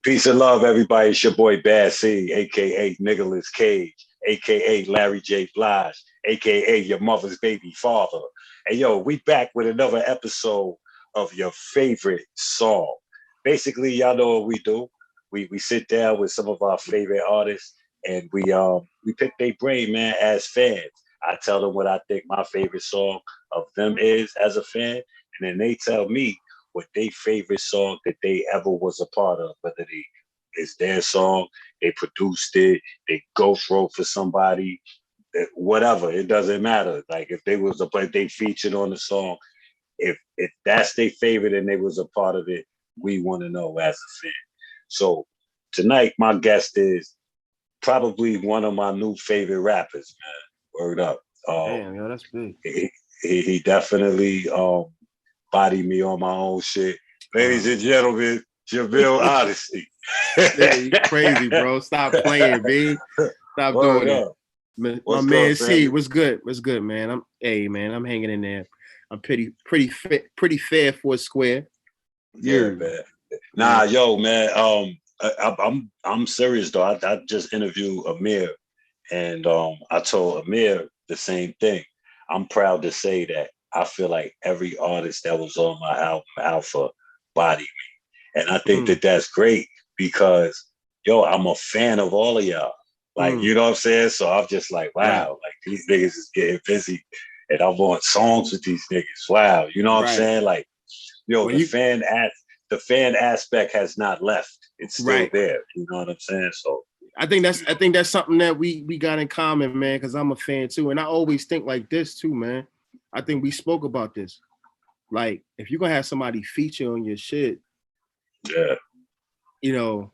Peace and love, everybody. It's your boy Bad C, aka Nicholas Cage, aka Larry J. Blige, aka your mother's baby father. And yo, we back with another episode of your favorite song. Basically, y'all know what we do. We sit down with some of our favorite artists and we pick their brain, man, as fans. I tell them what I think my favorite song of them is as a fan, and then they tell me what their favorite song that they ever was a part of, whether they it's their song, they produced it, they ghost wrote for somebody, whatever. It doesn't matter. Like if they was a play, they featured on the song. If that's their favorite and they was a part of it, we want to know as a fan. So tonight, my guest is probably one of my new favorite rappers, man. Word up. Damn, yo, that's big. He definitely body me on my own shit. Ladies and gentlemen, Jamil Honesty. Yeah, you crazy, bro. Stop playing, B. Stop Word doing up. it. My What's man good, C, family? what's good? What's good, man? I'm hanging in there. I'm pretty fair for a square. Yeah, Yeah. man. Yeah. Nah, yo, man. I'm serious though. I just interviewed Amir, and I told Amir the same thing. I'm proud to say that I feel like every artist that was on my album Alpha bodied me, and I think Mm, that that's great because yo, I'm a fan of all of y'all. Like, mm, you know what I'm saying? So I'm just like, right, wow, like these niggas is getting busy, and I'm on songs with these niggas. Wow, you know what I'm right. saying? Like, yo, When you the fan aspect has not left. It's still right. there. You know what I'm saying? So, you I know, think that's something that we got in common, man, because I'm a fan too. And I always think like this too, man. I think we spoke about this. Like, if you're gonna have somebody feature on your shit, yeah, you know,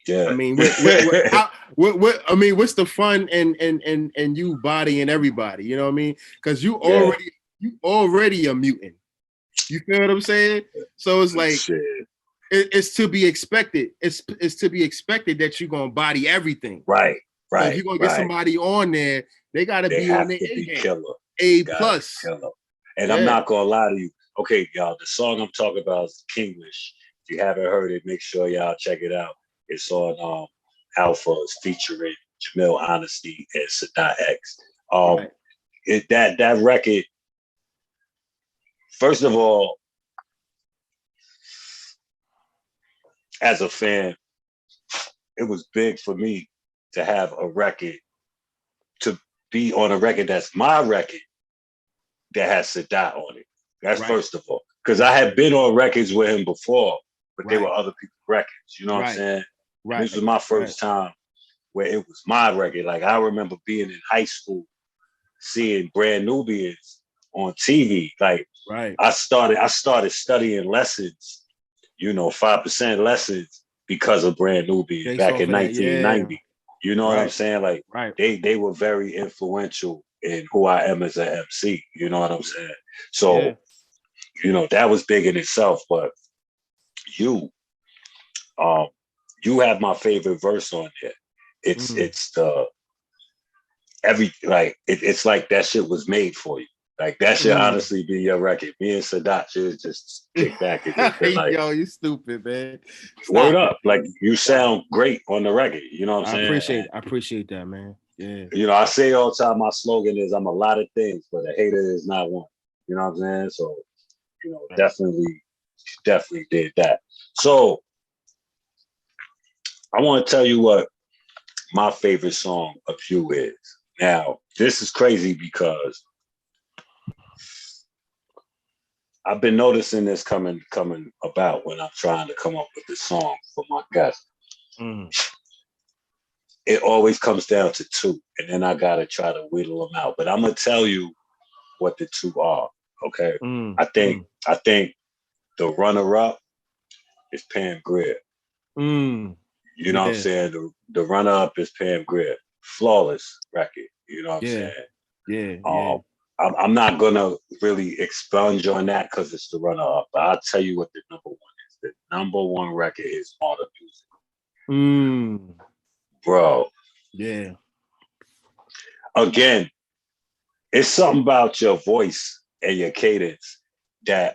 I yeah, mean, I mean, what's the fun and you bodying everybody? You know what I mean? Because yeah. you already a mutant. You feel what I'm saying? So it's like Shit. it's to be expected. It's to be expected that you're gonna body everything. Right, So if right, you're gonna get right. somebody on there, they gotta They be on have their to A be game, killer. A Gotta be plus. killer. And I'm Yeah, not gonna lie to you. Okay, y'all, the song I'm talking about is Kinglish. If you haven't heard it, make sure y'all check it out. It's on Alpha. It's featuring Jamil Honesty and Sadat X. Um, right. that record. First of all, as a fan, it was big for me to have a record to be on a record that's my record that has Sadat on it. That's Right, first of all. Because I had been on records with him before, but they were right, other people's records. You know what I'm right, saying? And right, this was my right, first time where it was my record. Like I remember being in high school, seeing Brand Nubians on TV. Like right. I started studying lessons, 5% lessons because of Brand Nubians Based back off in of that, yeah. 1990. You know what I'm Right, saying? Like right. they were very influential in who I am as an MC. You know what I'm saying? Yeah. So, that was big in itself. But you, um, you have my favorite verse on there. It's Mm. it's the it's like that shit was made for you. Like that should Mm. honestly be your record. Me and Sadat should just kick back and just be like, Yo, you stupid, man. word Stop it. up. Like you Stop it. sound great on the record. You know what I'm saying? And I appreciate that, man. Yeah. I say all the time my slogan is I'm a lot of things, but a hater is not one. You know what I'm saying? So, Right. definitely did that. So I want to tell you what my favorite song of you is. Now, this is crazy because I've been noticing this coming about when I'm trying to come up with the song for my guests. Mm. It always comes down to two, and then I gotta try to whittle them out. But I'm gonna tell you what the two are. Okay, Mm. I think the runner up is Pam Grier. Mm. You know what I'm Yeah. saying? The runner up is Pam Grier. Flawless record. You know what I'm Yeah. saying? Yeah. Yeah. Um, I'm not gonna really expunge on that because it's the runner up. But I'll tell you what the number one is. The number one record is All the Music, Mm. bro. Yeah. Again, it's something about your voice and your cadence that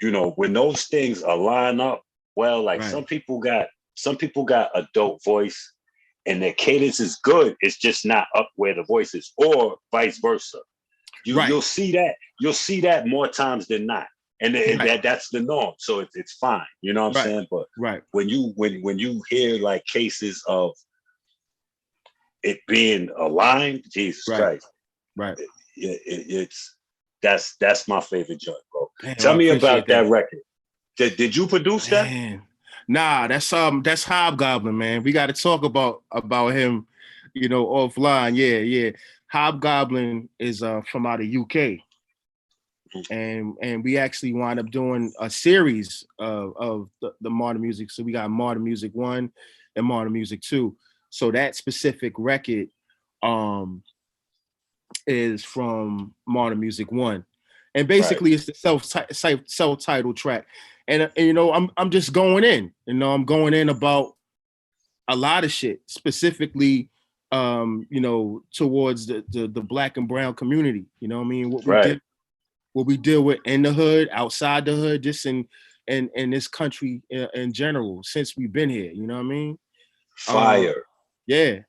when those things align up well, like Right. some people got a dope voice and their cadence is good. It's just not up where the voice is, or vice versa. Right. You'll see that more times than not. And Right. that's the norm. So it's fine. You know what I'm Right. saying? But Right. when you hear like cases of it being aligned, Jesus Right. Christ, Right. it's that's my favorite joint, bro. Damn, Tell I me appreciate about that that. record. Did you produce that? Man. Nah, that's Hobgoblin, man. We got to talk about him, offline. Yeah, yeah. Hobgoblin is from out of UK. And we actually wound up doing a series of the modern music. So we got Modern Music 1 and Modern Music 2. So that specific record is from Modern Music 1. And basically it's the self-titled track. And I'm just going in. I'm going in about a lot of shit, specifically towards the black and brown community. You know what I mean? What we deal with in the hood, outside the hood, just in this country in general since we've been here. You know what I mean? Fire. Yeah.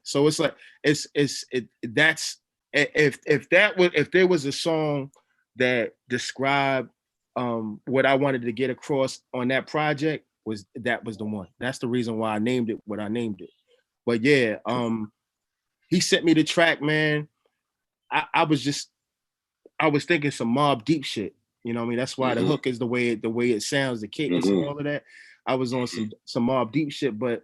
So it's like that's if there was a song that described what I wanted to get across on that project, was the one. That's the reason why I named it what I named it. But yeah, he sent me the track, man. I was thinking some Mob Deep shit. You know what I mean? That's why the hook is the way it sounds, the cadence and all of that. I was on some Mob Deep shit, but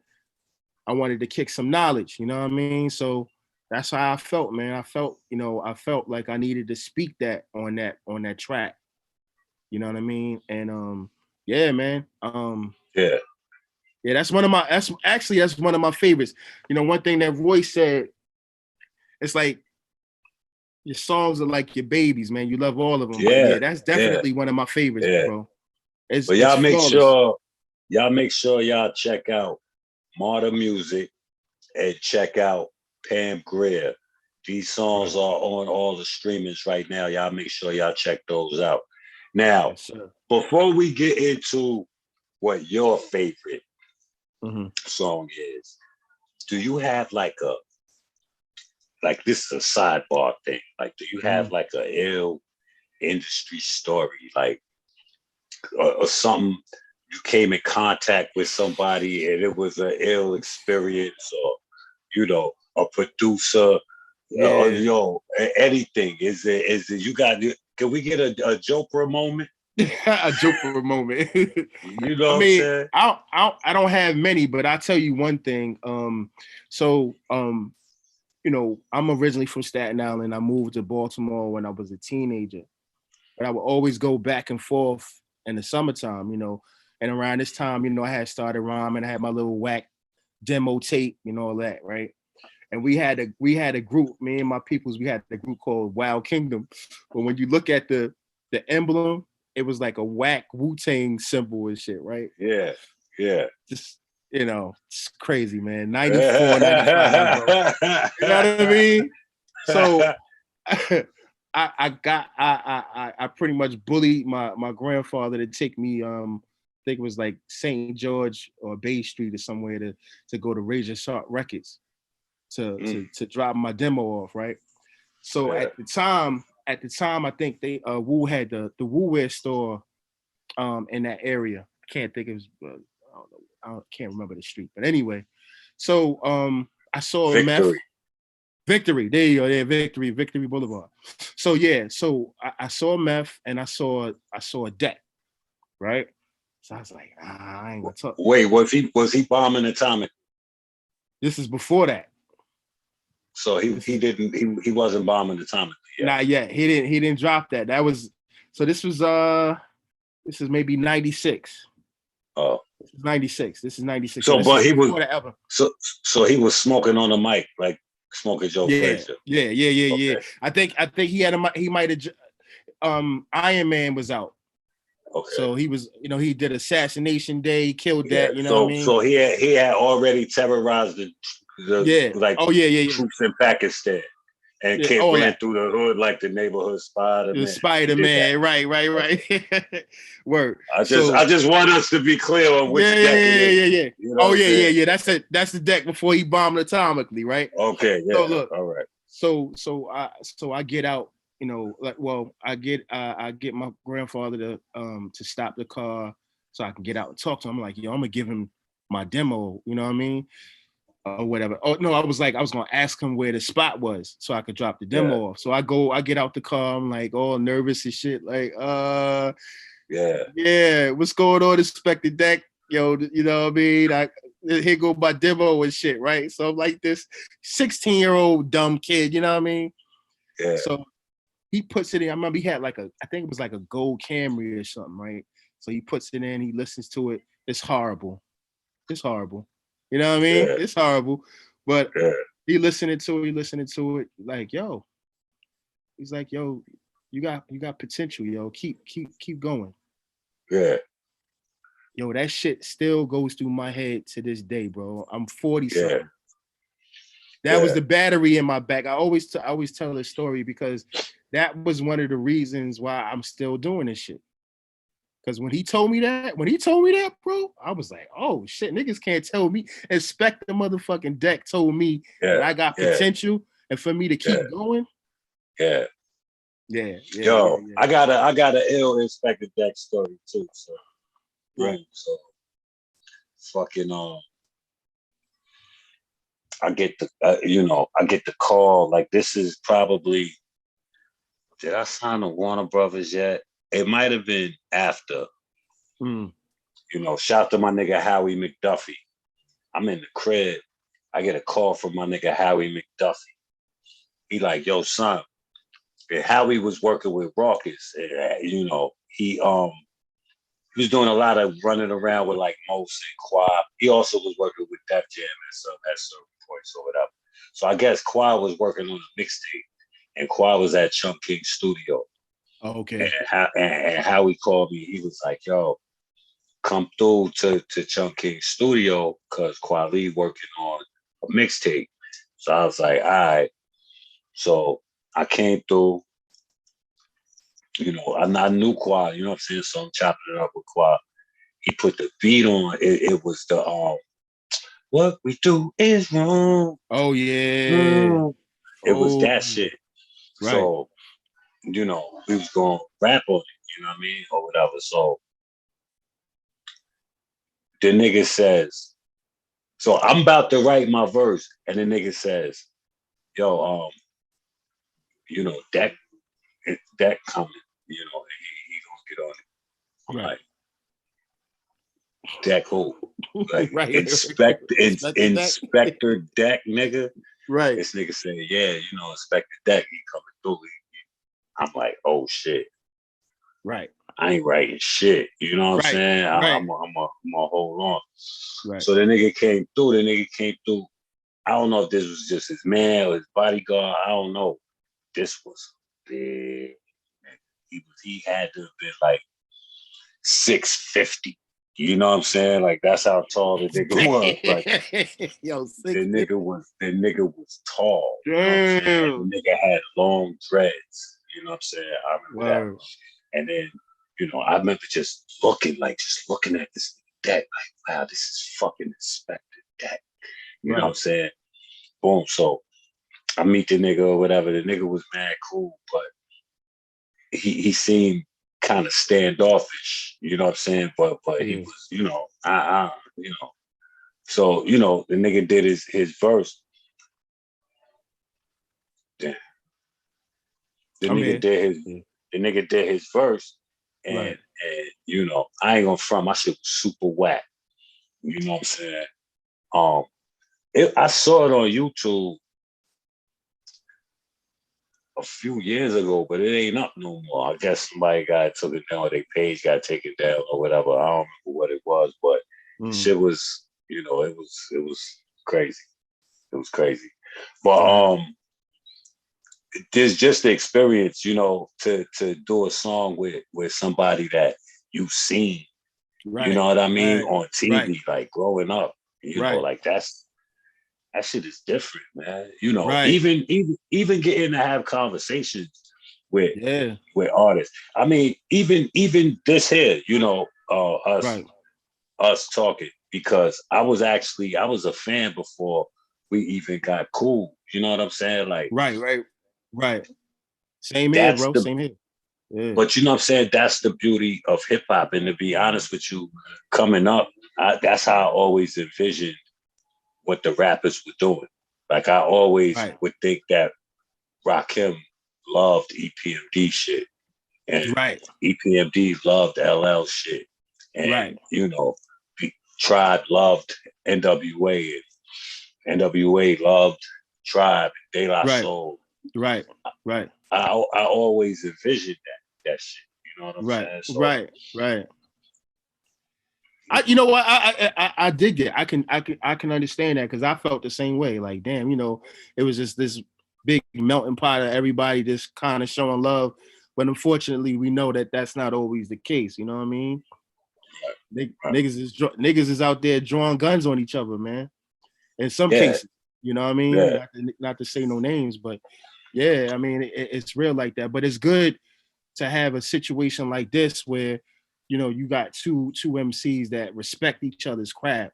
I wanted to kick some knowledge, you know what I mean? So that's how I felt, man. I felt like I needed to speak that on that track. You know what I mean? And yeah, man. Yeah, that's one of my favorites. One thing that Roy said, it's like your songs are like your babies, man. You love all of them. But yeah, that's definitely one of my favorites, bro. But y'all make sure y'all check out Modern Music and check out Pam Grier. These songs are on all the streamings right now. Y'all make sure y'all check those out. Now, before we get into what your favorite song is, do you have like this is a sidebar thing? Like, do you have like a ill industry story, like or something you came in contact with somebody and it was an ill experience, or a producer, anything? Is it you got? Can we get a joke for a moment? A joke for a moment. You know I what I'm mean, saying? I don't have many, but I'll tell you one thing. I'm originally from Staten Island. I moved to Baltimore when I was a teenager, but I would always go back and forth in the summertime, and around this time, I had started rhyming. I had my little whack demo tape, all that, right? And we had a group, me and my peoples, we had a group called Wild Kingdom. But when you look at the emblem, it was like a whack Wu-Tang symbol and shit, right? Yeah. Just, it's crazy, man. 94, 95, bro. You know what I mean? So I pretty much bullied my grandfather to take me, I think it was like St. George or Bay Street or somewhere to go to Razor Sharp Records to drop my demo off, right? So at the time, I think they Wu had the Wu Wear store in that area. I can't think it was I don't know. I can't remember the street, but anyway. So I saw Victory. There you go. Yeah, Victory Boulevard. So yeah, I saw meth and I saw a deck, right? So I was like, I ain't gonna talk. Wait, was he bombing Atomic? This is before that. So he wasn't bombing Atomic yet. Not yet. He didn't drop that. That was this is maybe 96. Oh. This is 96. This is 96. So but he was album. So he was smoking on the mic, like smoking Joe Frazier. Yeah. Okay. I think he might have Iron Man was out. Okay. So he was, he did Assassination Day, he killed that, what I mean? So he had already terrorized the troops in Pakistan. And Yeah, Kid all ran that. through the hood like the neighborhood The Spider-Man. He did that. Spider-Man, right. Word. I So just want us to be clear on which deck it is. yeah. You know Oh what I'm saying? yeah. That's the deck before he bombed atomically, right? Okay, So yeah. look, All right. so I get out, I get my grandfather to stop the car so I can get out and talk to him. I'm like, yo, I'm gonna give him my demo, you know what I mean? Or whatever. Oh no, I was gonna ask him where the spot was so I could drop the Yeah. demo off. So I get out the car, I'm like all nervous and shit, like yeah, what's going on, Inspector Deck? Yo, you know what I mean? Here go my demo and shit, right? So I'm like this 16-year-old dumb kid, you know what I mean? Yeah. So he puts it in. I remember he had I think it was like a gold Camry or something, right? So he puts it in, he listens to it. It's horrible. It's horrible. You know what I mean? Yeah. It's horrible. But Yeah. he listening to it, like, yo, he's like, yo, you got potential, yo. Keep going. Yeah. Yo, that shit still goes through my head to this day, bro. I'm 40 Yeah. something. That was the battery in my back. I always tell this story because that was one of the reasons why I'm still doing this shit. Because when he told me that, bro, I was like, oh shit, niggas can't tell me. Inspect the motherfucking Deck told me that I got potential and for me to keep going. Yeah. Yeah. Yo, I got a ill Inspector Deck story too. So Right. So fucking I get the call. Like this is probably, did I sign to Warner Brothers yet? It might have been after. Shout out to my nigga Howie McDuffie. I'm in the crib. I get a call from my nigga Howie McDuffie. He like, yo, son. And Howie was working with Rawkus. He was doing a lot of running around with like Mos and Quab. He also was working with Def Jam at certain points or whatever. So I guess Quab was working on a mixtape, and Quab was at Chunk King's studio. Oh, okay. And Howie called me. He was like, yo, come through to Chunk King's studio because Kweli working on a mixtape. So I was like, all right. So I came through. I knew Quad, you know what I'm saying? So I'm chopping it up with Quad. He put the beat on. It was the what we do is wrong. Oh yeah. It was that shit. Right. So, we was gonna rap on it, you know what I mean? Or whatever. So the nigga says, so I'm about to write my verse, and the nigga says, yo, that coming, he gonna get on it. I'm like, Deck who? Like Inspector Deck, nigga. Right. This nigga said, yeah, Inspector Deck, he coming through. I'm like, oh shit. Right. I ain't writing shit. You know what I'm saying? I'm gonna hold on. Right. So the nigga came through. I don't know if this was just his man or his bodyguard. I don't know. This was big. He had to have been like 6'50". You know what I'm saying? Like that's how tall the nigga was. Like yo, the nigga was tall. Damn. You know what I'm saying? The nigga had long dreads. You know what I'm saying? I remember that. And then, I remember just looking at this Deck, like, wow, this is fucking Inspector Deck. You know what I'm saying? Boom. So I meet the nigga or whatever. The nigga was mad cool, but he seemed kind of standoffish, you know what I'm saying? But he was, So, the nigga did his verse. Damn. The nigga did his verse, and I ain't gonna front, my shit was super whack. You know what I'm saying? I saw it on YouTube a few years ago, but it ain't up no more. I guess somebody took it down, or their page got taken down or whatever. I don't remember what it was, but the shit was, it was crazy. It was crazy. But there's just the experience, to do a song with somebody that you've seen. You know what I mean? On TV, like growing up, like that shit is different, man. You know, Right. even getting to have conversations with Yeah. with artists. I mean, even this here, you know, Right. us talking because I was a fan before we even got cool. You know what I'm saying? Like Right. Right. Right. Same here, that's bro. the Same here. Yeah. but you know what I'm saying? That's the beauty of hip hop. And to be honest with you, coming up, that's how I always envisioned what the rappers were doing. Like I always Right. would think that Rakim loved EPMD shit, and Right. EPMD loved LL shit, and Right. you know, Tribe loved NWA, and NWA loved Tribe, De La Right. Soul. Right. Right. I always envisioned that shit. You know what I'm Right. saying? So Right. Right. you You know, know what, I dig it. I can understand that because I felt the same way. Like, damn, it was just this big melting pot of everybody just kind of showing love, but unfortunately, we know that that's not always the case. You know what I mean? right. Niggas is out there drawing guns on each other, man. In some Yeah, cases, you know what I mean? yeah, Not to say no names, but yeah, I mean it's real like that. But it's good to have a situation like this where you got two MCs that respect each other's craft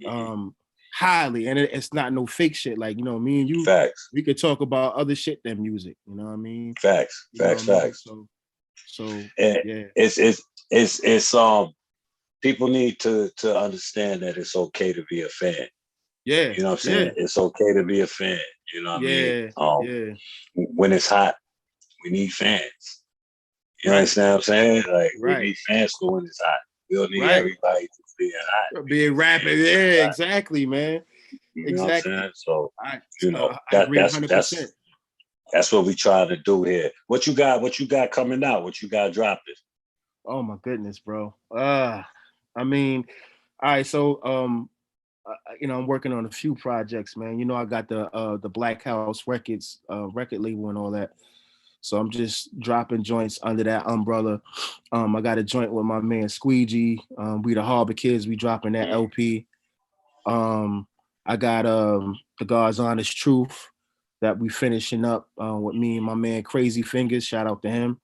mhm. um highly, and it's not no fake shit. Like me and you, Facts, we could talk about other shit than music. You know what I mean? facts, You know what facts, I mean? facts. So And yeah, it's people need to understand that it's okay to be a fan. yeah, You know what I'm yeah, saying? It's okay to be a fan. You know what I mean? yeah, yeah. When it's hot, we need fans. You Right, understand what I'm saying? Like we right, need fans for when it's hot. We don't need right. everybody to be hot. We Being need rapid, fans when it's yeah, hot. exactly, man. You know what I'm Exactly. saying? So, I you know, I agree 100%. that's what we try to do here. What you got coming out? What you got dropping? Oh my goodness, bro. I mean, all right. So, I'm working on a few projects, man. I got the Black House Records record label and all that. So I'm just dropping joints under that umbrella. I got a joint with my man Squeegee. We the Harbor Kids. We dropping that Mm, LP. I got the God's Honest Truth that we finishing up with me and my man Crazy Fingers. Shout out to him.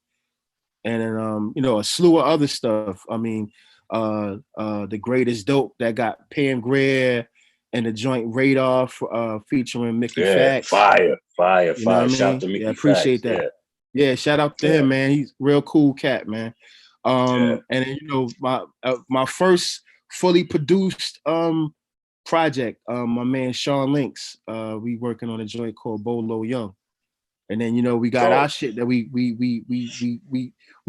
And then a slew of other stuff. I mean, the Greatest Dope that got Pam Grier and the joint Radar featuring Mickey yeah, Fax. fire, fire, You know what I fire. Shout mean? to Yeah, Mickey Facts. appreciate that. Yeah, Yeah, shout out to yeah, him, man. He's real cool cat, man. yeah. And then, my first fully produced project, my man Sean Links. We working on a joint called Bolo Young. And then we got our Dope. shit that we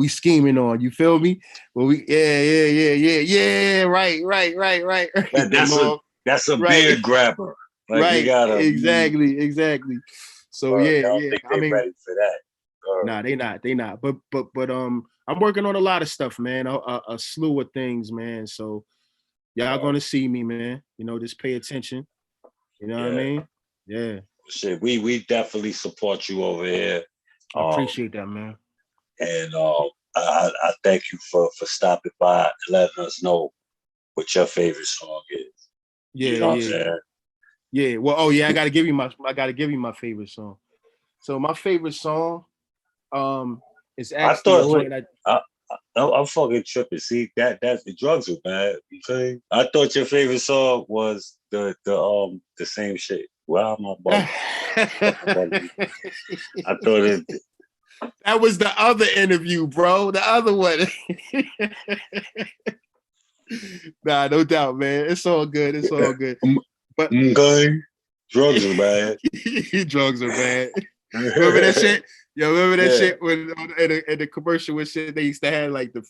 scheming on. You feel me? Well, yeah. Right. That, The that's a long, that's a right, beard grabber. Like you right, gotta. exactly. So Word. I don't yeah. think I they mean, ready for that. Word. nah, they not. But I'm working on a lot of stuff, man. A slew of things, man. So y'all Word. gonna see me, man. Just pay attention. You know what I Yeah. mean? Yeah, Shit, we definitely support you over here. I Um, appreciate that, man. and I thank you for stopping by and letting us know what your favorite song is. You Yeah, know what I'm yeah, saying? yeah. Well, oh yeah, I gotta give you my favorite song. So my favorite song is I actually a thought wait, joint. I'm fucking tripping. See that's the drugs are bad. You feel? I thought your favorite song was the same shit. Well, I'm not bugging. Fucking bugging. I thought it. That was the other interview, bro. The other one. Nah, no doubt, man. It's all good. It's all good. But Okay, drugs are bad. drugs are bad. Remember that shit? Yo, remember that Yeah. shit when in the commercial with shit they used to have like the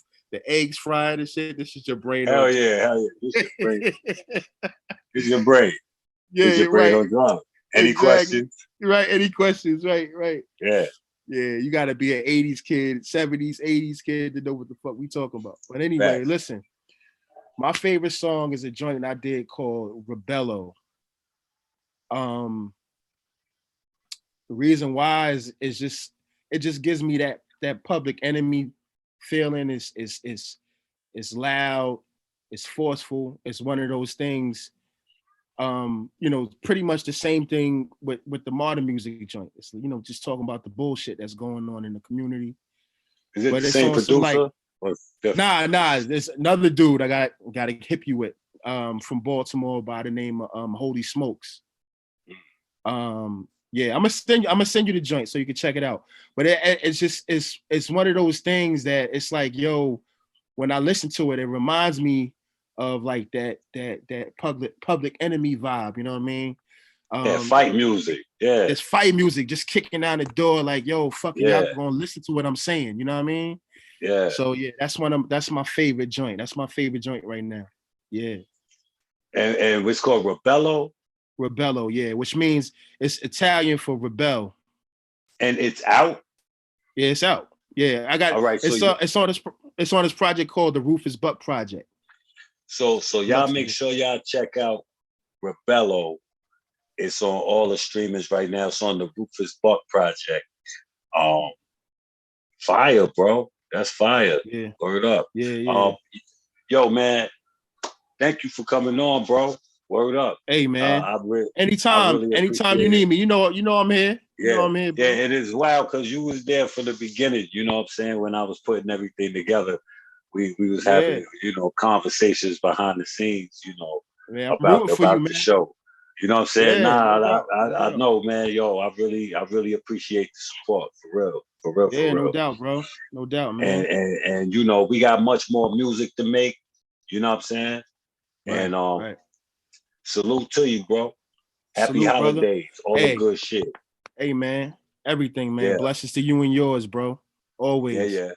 eggs fried and shit. This is your brain on. Hell yeah, hell yeah. This your brain. This your brain. This Yeah, your brain right. on drugs. Any Exactly. questions? Right. Any questions? Right. Yeah. Yeah, you gotta be an 80s kid, 70s, 80s kid to know what the fuck we talking about. But anyway, Facts. listen, my favorite song is a joint I did called Rebello. Um, the reason why is just it just gives me that Public Enemy feeling. Is loud, it's forceful. It's one of those things pretty much the same thing with the modern music joint. It's, just talking about the bullshit that's going on in the community. Is it But the it's same on some like, producer? Or different? nah, there's another dude I got to hip you with, from Baltimore by the name of Holy Smokes. Yeah, I'm gonna send you the joint so you can check it out. But it's one of those things that it's like, yo, when I listen to it, it reminds me of like that public enemy vibe. You know what I mean? Yeah, fight music. Yeah, It's fight music, just kicking down the door, like, yo, fucking y'all yeah, gonna listen to what I'm saying. You know what I mean? yeah. So yeah, that's my favorite joint. That's my favorite joint right now. Yeah. And it's called Rebello, Rebello, yeah, which means it's Italian for rebel. and it's out. Yeah, it's out. Yeah, I got All right, so it's on this project called the Rufus Buck Project. so y'all make sure y'all check out Rebello. It's on all the streamers right now. It's on the Rufus Buck Project. Um, Fire, bro. That's fire. Yeah, Word up. yeah. Yo, man. Thank you for coming on, bro. Word up. Hey, man. I Anytime really you appreciate need it. me, I'm here. Yeah, I'm here, bro. yeah. It is wild because you was there from the beginning. You know what I'm saying? When I was putting everything together, we was having conversations behind the scenes. Man, I'm About rooting for you, the man. show. You know what I'm saying? Yeah, no Nah, doubt. No I doubt. know, man. Yo, I really appreciate the support for real, for real, Yeah, for no real. doubt, bro. No doubt, And man. and we got much more music to make. You know what I'm saying? And Right. salute to you, bro. Happy Salute, brother. holidays, all the Hey, good shit. hey, man. Everything, man. Yeah, Blessings to you and yours, bro. yeah, Always. yeah.